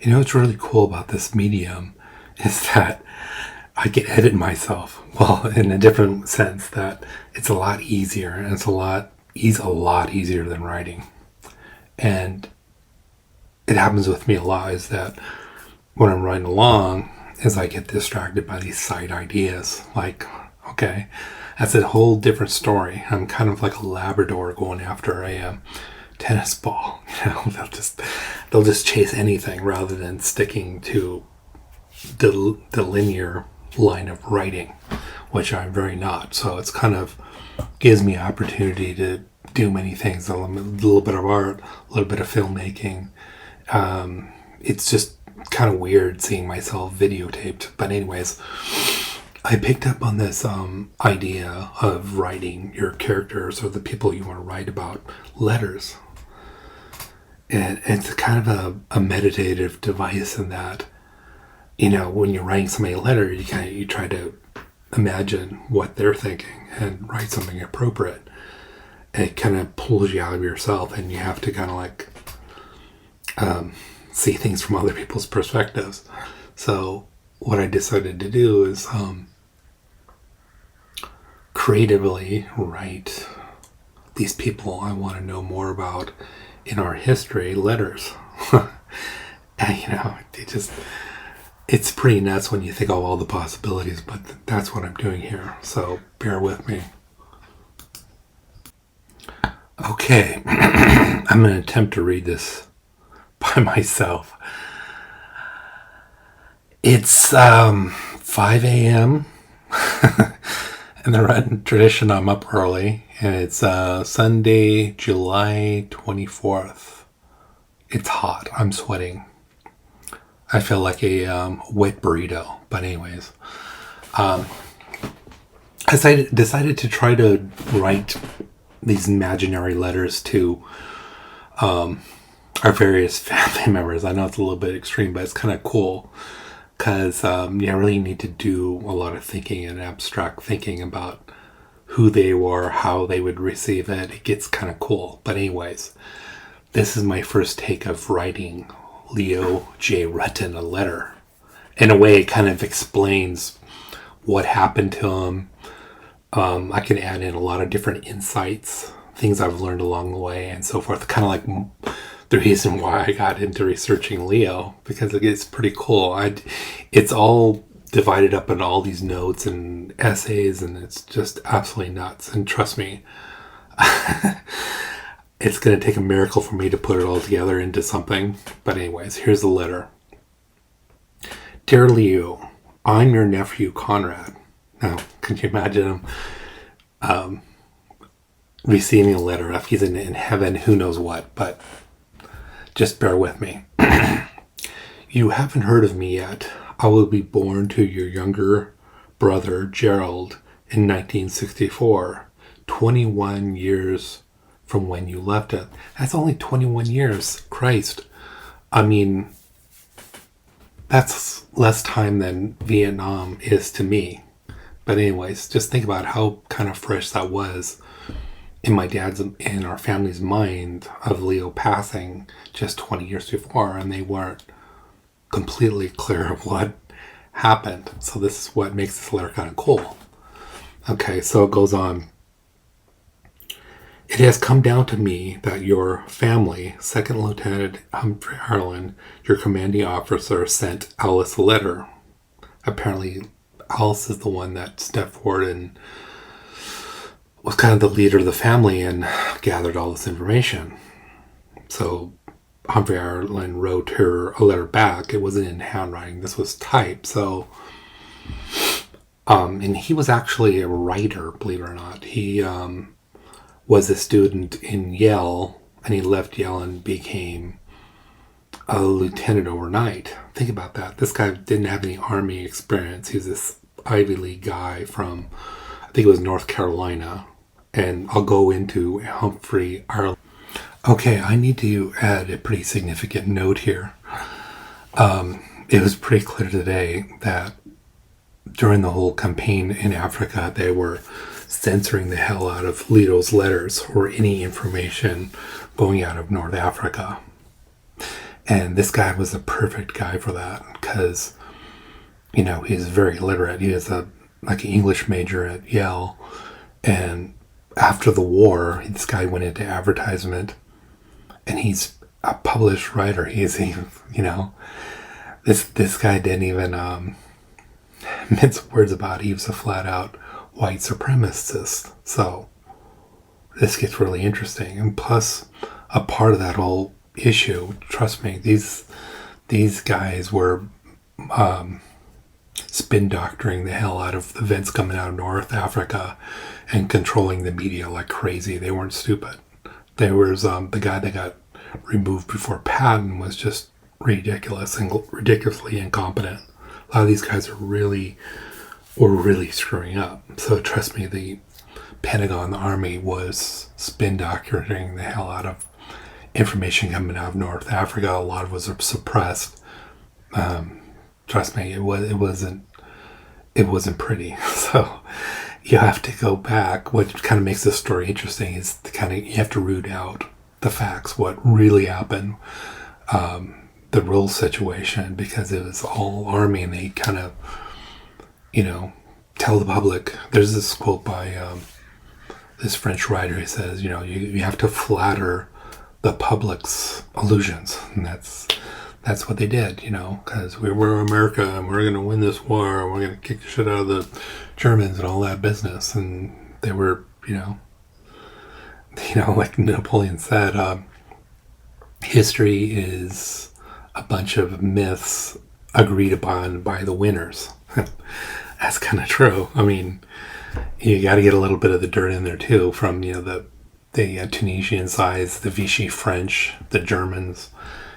What's really cool about this medium is that I can edit myself. Well, in a different sense, that it's a lot easier, and it's a lot easier than writing. And it happens with me a lot is that when I'm writing along, is I get distracted by these side ideas. Like, okay, that's a whole different story. I'm kind of like a Labrador going after a tennis ball. They'll just chase anything rather than sticking to the linear line of writing, which I'm very not. So it's kind of gives me opportunity to do many things. A little bit of art, a little bit of filmmaking. It's just kind of weird seeing myself videotaped. But anyways, I picked up on this idea of writing your characters or the people you want to write about letters. And it's kind of a meditative device in that, when you're writing somebody a letter, you try to imagine what they're thinking and write something appropriate. And it kind of pulls you out of yourself, and you have to kind of like see things from other people's perspectives. So what I decided to do is creatively write these people I want to know more about in our history letters. And it's pretty nuts when you think of all the possibilities, but that's what I'm doing here, so bear with me. Okay, I'm going to attempt to read this by myself. It's 5 a.m. In the Rutten tradition, I'm up early, and it's Sunday, July 24th. It's hot. I'm sweating. I feel like a wet burrito. But anyways, I decided to try to write these imaginary letters to our various family members. I know it's a little bit extreme, but it's kind of cool. Because you really need to do a lot of thinking and abstract thinking about who they were, how they would receive it. It gets kind of cool. But anyways, this is my first take of writing Leo J Rutten a letter. In a way, it kind of explains what happened to him. I can add in a lot of different insights, things I've learned along the way, and so forth. Kind of like the reason why I got into researching Leo, because it's pretty cool. It's all divided up in all these notes and essays, and it's just absolutely nuts. And trust me, it's going to take a miracle for me to put it all together into something. But anyways, here's the letter. Dear Leo, I'm your nephew Conrad. Now, can you imagine him receiving a letter? If he's in heaven, who knows what, but just bear with me. You haven't heard of me yet. I will be born to your younger brother, Gerald, in 1964, 21 years from when you left it. That's only 21 years. Christ. I mean, that's less time than Vietnam is to me. But anyways, just think about how kind of fresh that was in my dad's and our family's mind of Leo passing just 20 years before, and they weren't completely clear of what happened. So this is what makes this letter kind of cool. Okay, so it goes on. It has come down to me that your family, Second Lieutenant Humphrey Harlan, your commanding officer, sent Alice a letter. Apparently, Alice is the one that stepped forward and was kind of the leader of the family and gathered all this information. So Humphrey Harlan wrote her a letter back. It wasn't in handwriting. This was typed. So, and he was actually a writer, believe it or not. He was a student in Yale, and he left Yale and became a lieutenant overnight. Think about that. This guy didn't have any army experience. He's this Ivy League guy from, I think it was North Carolina. And I'll go into Humphrey Harlan. Okay, I need to add a pretty significant note here. It was pretty clear today that during the whole campaign in Africa, they were censoring the hell out of Leo's letters or any information going out of North Africa. And this guy was the perfect guy for that because, he's very literate. He is an English major at Yale. And after the war, this guy went into advertisement, and he's a published writer. This guy didn't even mince words about it. He was a flat out white supremacist. So this gets really interesting. And plus, a part of that whole issue, trust me, these guys were spin doctoring the hell out of events coming out of North Africa and controlling the media like crazy. They weren't stupid. There was the guy that got removed before Patton was just ridiculous and ridiculously incompetent. A lot of these guys were really screwing up. So trust me, the Pentagon, the Army, was spin doctoring the hell out of information coming out of North Africa. A lot of it was suppressed. Trust me, it wasn't pretty. So you have to go back. What kind of makes this story interesting is you have to root out the facts, what really happened, the real situation, because it was all Army, and they kind of, tell the public. There's this quote by this French writer who says, you have to flatter the public's illusions, and that's what they did, because we're America and we're going to win this war and we're going to kick the shit out of the Germans and all that business. And they were, like Napoleon said, history is a bunch of myths agreed upon by the winners. That's kind of true. I mean, you got to get a little bit of the dirt in there too, from the Tunisian sides, the Vichy French, the Germans.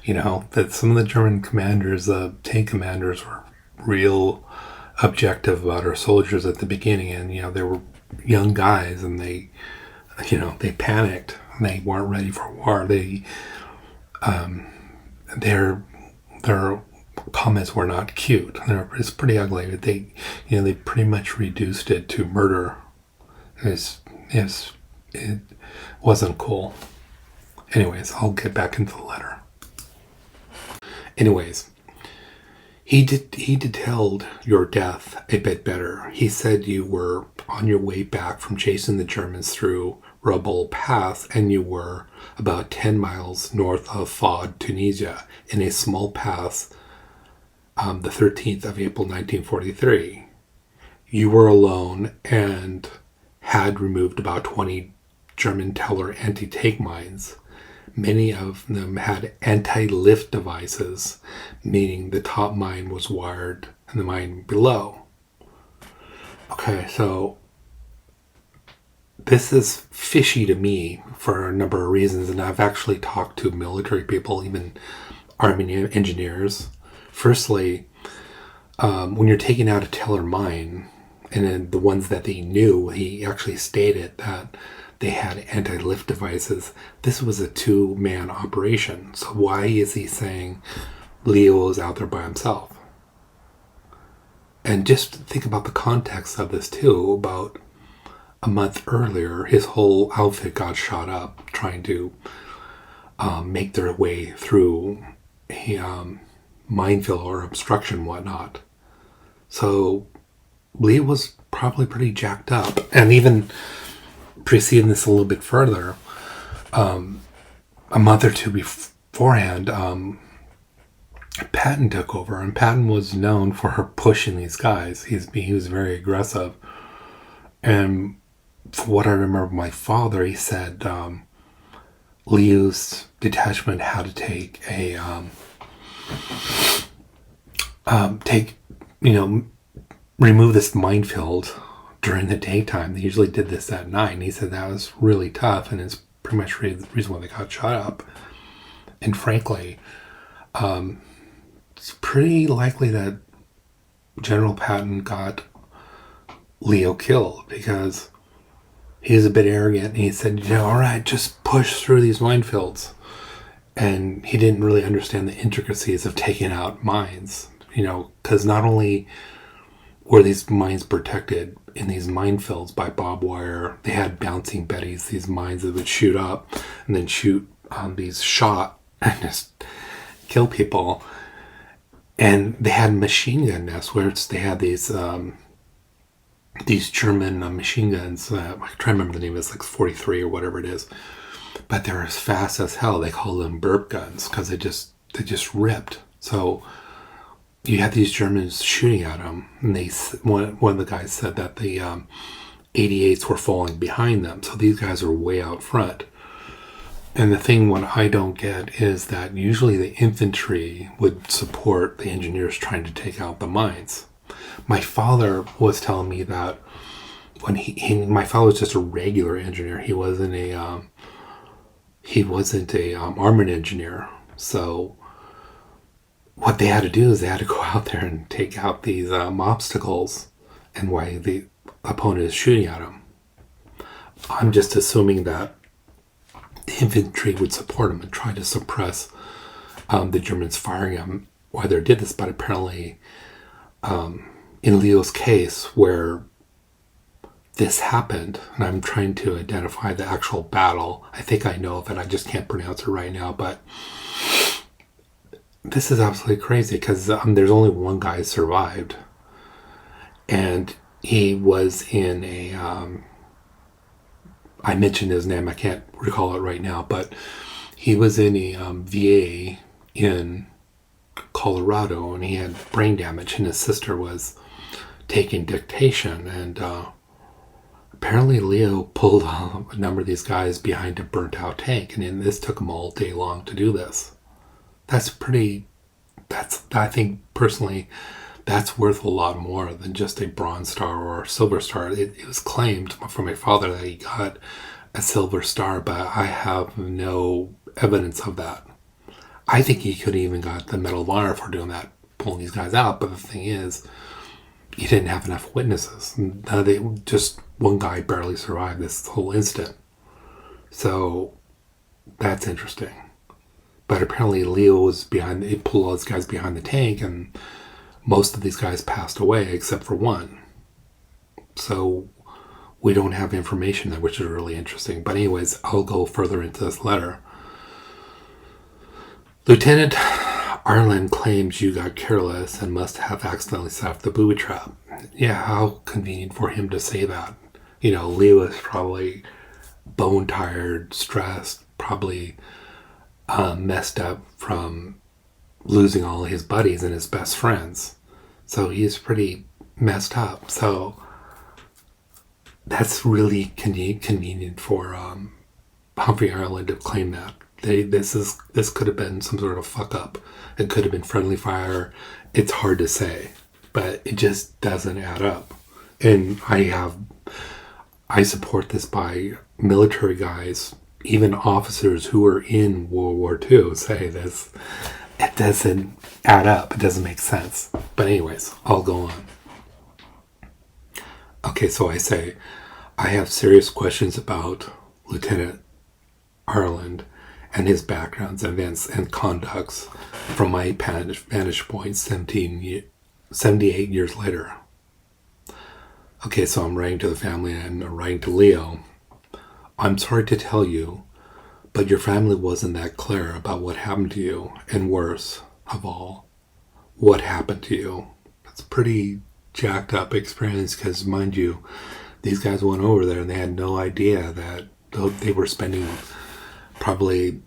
That some of the German commanders, the tank commanders, were real objective about our soldiers at the beginning, and they were young guys, and they panicked. And they weren't ready for war. Their comments were not cute. It's pretty ugly. They pretty much reduced it to murder. It wasn't cool. Anyways, I'll get back into the letter. Anyways, he detailed your death a bit better. He said you were on your way back from chasing the Germans through Rabol Pass, and you were about 10 miles north of Fod, Tunisia, in a small pass, the 13th of April 1943. You were alone and had removed about 20 German Teller anti-tank mines. Many of them had anti-lift devices, meaning the top mine was wired and the mine below. Okay, so this is fishy to me for a number of reasons, and I've actually talked to military people, even Army engineers. Firstly, when you're taking out a Teller mine, and then the ones that they knew, he actually stated that they had anti-lift devices. This was a two-man operation. So why is he saying Leo is out there by himself? And just think about the context of this too. About a month earlier, his whole outfit got shot up trying to make their way through a minefield or obstruction and whatnot. So Leo was probably pretty jacked up. And even preceding this a little bit further, a month or two beforehand, Patton took over, and Patton was known for her pushing these guys. He was very aggressive, and for what I remember, my father, he said Leo's detachment had to take a remove this minefield during the daytime. They usually did this at night, and he said that was really tough, and it's pretty much the reason why they got shot up. And frankly, it's pretty likely that General Patton got Leo killed because he was a bit arrogant, and he said, all right, just push through these minefields. And he didn't really understand the intricacies of taking out mines, because not only were these mines protected in these minefields by barbed wire, they had bouncing betties, these mines that would shoot up and then shoot these shot. And kill people. And they had machine gun nests where they had these German machine guns. I try to remember the name. It's like 43 or whatever it is. But they're as fast as hell. They call them burp guns because they just ripped. So you had these Germans shooting at them, and one of the guys said that the 88s were falling behind them. So these guys are way out front. And the thing what I don't get is that usually the infantry would support the engineers trying to take out the mines. My father was telling me that when my father was just a regular engineer. He wasn't a armored engineer. So what they had to do is they had to go out there and take out these obstacles, and why the opponent is shooting at them. I'm just assuming that the infantry would support them and try to suppress the Germans firing them while they did this. But apparently, in Leo's case, where this happened, and I'm trying to identify the actual battle. I think I know of it. I just can't pronounce it right now. But this is absolutely crazy because there's only one guy who survived, and he was in a. I mentioned his name. I can't recall it right now, but he was in a VA in Colorado, and he had brain damage, and his sister was taking dictation, and apparently Leo pulled a number of these guys behind a burnt out tank, and then this took him all day long to do this. I think personally, that's worth a lot more than just a Bronze Star or a Silver Star. It was claimed from my father that he got a Silver Star, but I have no evidence of that. I think he could have even got the Medal of Honor for doing that, pulling these guys out. But the thing is, he didn't have enough witnesses. Just one guy barely survived this whole incident. So that's interesting. But apparently Leo was he pulled all these guys behind the tank, and most of these guys passed away except for one. So we don't have information there, which is really interesting. But anyways, I'll go further into this letter. Lieutenant Ireland claims you got careless and must have accidentally set off the booby trap. Yeah, how convenient for him to say that. Leo is probably bone tired, stressed, probably messed up from losing all his buddies and his best friends. So he's pretty messed up. So that's really convenient for Humphrey Ireland to claim that. This could have been some sort of fuck up. It could have been friendly fire. It's hard to say, but it just doesn't add up. And I support this by military guys, even officers who were in World War II say this. It doesn't add up. It doesn't make sense. But anyways, I'll go on. Okay, so I say, I have serious questions about Lieutenant Ireland and his backgrounds, events, and conducts from my vantage point 78 years later. Okay, so I'm writing to the family and I'm writing to Leo. I'm sorry to tell you, but your family wasn't that clear about what happened to you, and worse of all, what happened to you. It's a pretty jacked up experience because, mind you, these guys went over there and they had no idea that they were spending probably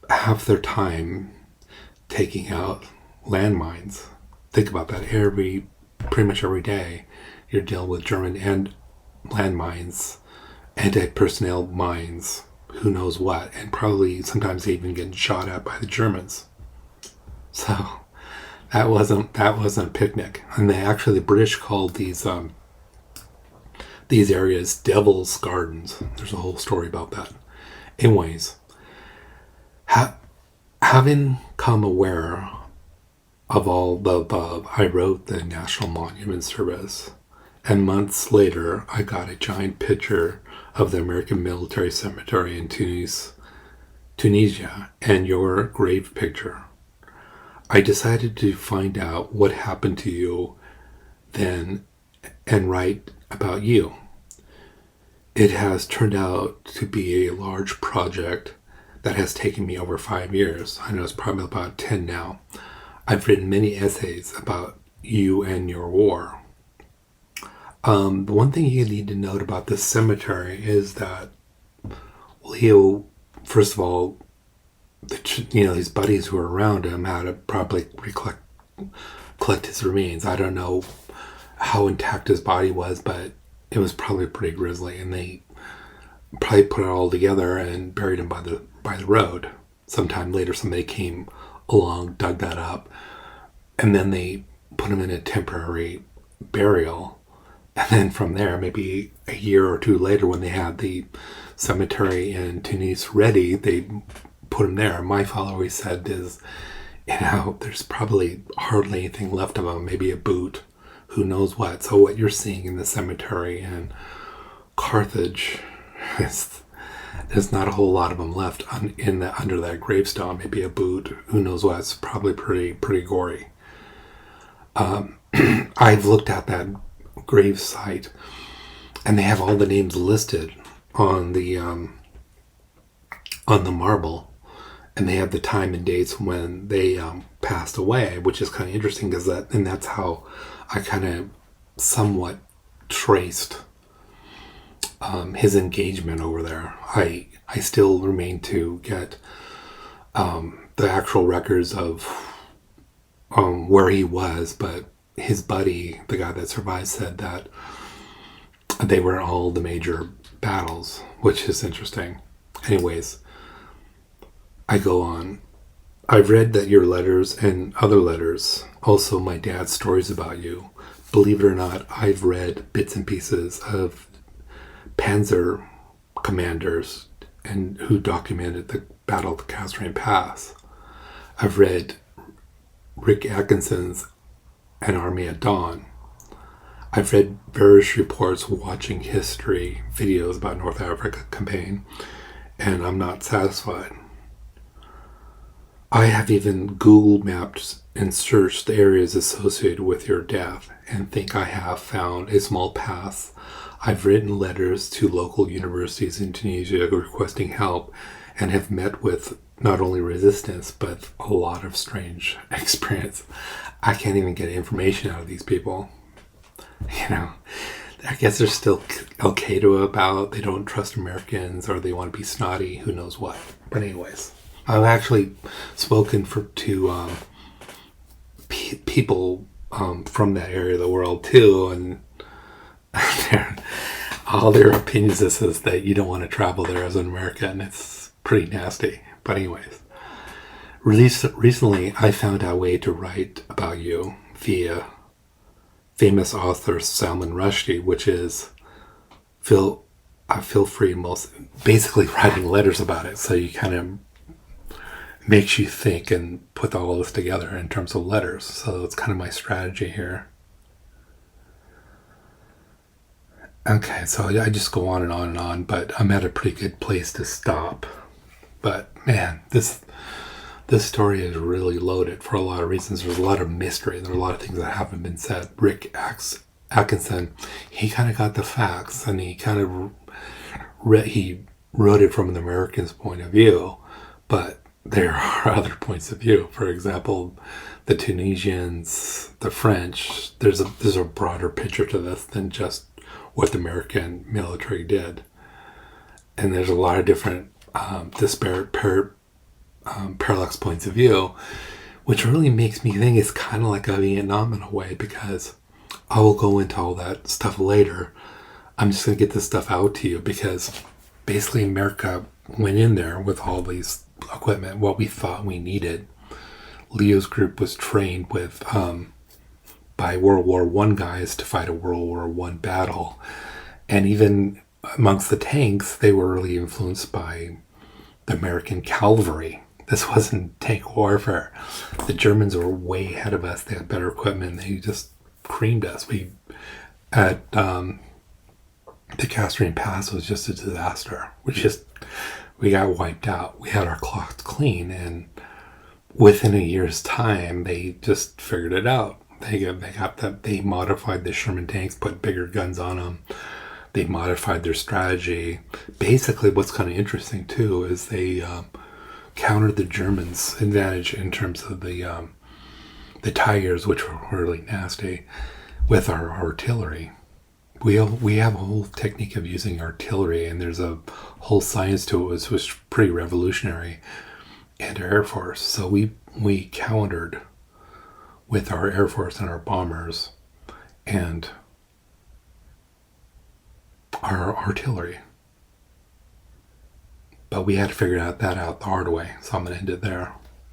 half their time taking out landmines. Think about that. Pretty much every day, you're dealing with German and landmines, anti-personnel mines, who knows what, and probably sometimes they even get shot at by the Germans. So that wasn't a picnic. And the British called these areas Devil's Gardens. There's a whole story about that. Anyways, having come aware of all the above, I wrote the National Monument Service, and months later I got a giant picture of the American Military Cemetery in Tunisia and your grave picture. I decided to find out what happened to you then and write about you. It has turned out to be a large project that has taken me over 5 years. I know it's probably about 10 now. I've written many essays about you and your war. The one thing you need to note about this cemetery is that Leo, first of all, his buddies who were around him had to probably collect his remains. I don't know how intact his body was, but it was probably pretty grisly, and they probably put it all together and buried him by the road. Sometime later, somebody came along, dug that up, and then they put him in a temporary burial. And then from there, maybe a year or two later, when they had the cemetery in Tunis ready, they put him there. My father always said is, there's probably hardly anything left of him, maybe a boot, who knows what. So what you're seeing in the cemetery in Carthage, there's not a whole lot of them left under that gravestone. Maybe a boot, who knows what. It's probably pretty gory. I've looked at that grave site, and they have all the names listed on the marble, and they have the time and dates when they passed away, which is kind of interesting because that's how I kind of somewhat traced his engagement over there. I still remain to get the actual records of where he was, but his buddy, the guy that survived, said that they were in all the major battles, which is interesting. Anyways, I go on. I've read that your letters and other letters, also my dad's stories about you. Believe it or not, I've read bits and pieces of Panzer commanders and who documented the Battle of the Castrian Pass. I've read Rick Atkinson's An Army at Dawn. I've read various reports watching history videos about North Africa campaign, and I'm not satisfied. I have even Google mapped and searched the areas associated with your death and think I have found a small path. I've written letters to local universities in Tunisia requesting help and have met with not only resistance, but a lot of strange experience. I can't even get information out of these people. I guess they're still Al-Qaeda about, they don't trust Americans, or they want to be snotty, who knows what. But anyways, I've actually spoken to people from that area of the world too, and all their opinions is that you don't want to travel there as an American. It's pretty nasty. But anyways, recently I found out a way to write about you via famous author Salman Rushdie, which is feel free most basically writing letters about it. So you kind of makes you think and put all this together in terms of letters. So it's kind of my strategy here. Okay, so I just go on and on and on, but I'm at a pretty good place to stop. But man, this story is really loaded for a lot of reasons. There's a lot of mystery. There are a lot of things that haven't been said. Rick Atkinson, he kind of got the facts, and he kind of he wrote it from an American's point of view, but there are other points of view. For example, the Tunisians, the French. There's a broader picture to this than just what the American military did, and there's a lot of different disparate parallax points of view, which really makes me think it's kind of like a Vietnam in a way, because I will go into all that stuff later. I'm just going to get this stuff out to you because basically America went in there with all these equipment, what we thought we needed. Leo's group was trained with by World War I guys to fight a World War I battle, and even amongst the tanks, they were really influenced by the American cavalry. This wasn't tank warfare. The Germans were way ahead of us. They had better equipment. They just creamed us. At the Castrian Pass was just a disaster. We got wiped out. We had our clocks clean, and within a year's time, they just figured it out. They modified the Sherman tanks, put bigger guns on them. They modified their strategy. Basically, what's kind of interesting too is they countered the Germans' advantage in terms of the Tigers, which were really nasty, with our artillery. We have a whole technique of using artillery, and there's a whole science to it, which was pretty revolutionary in our Air Force. So we countered with our Air Force and our bombers and our artillery. But we had to figure that out the hard way, so I'm going to end it there.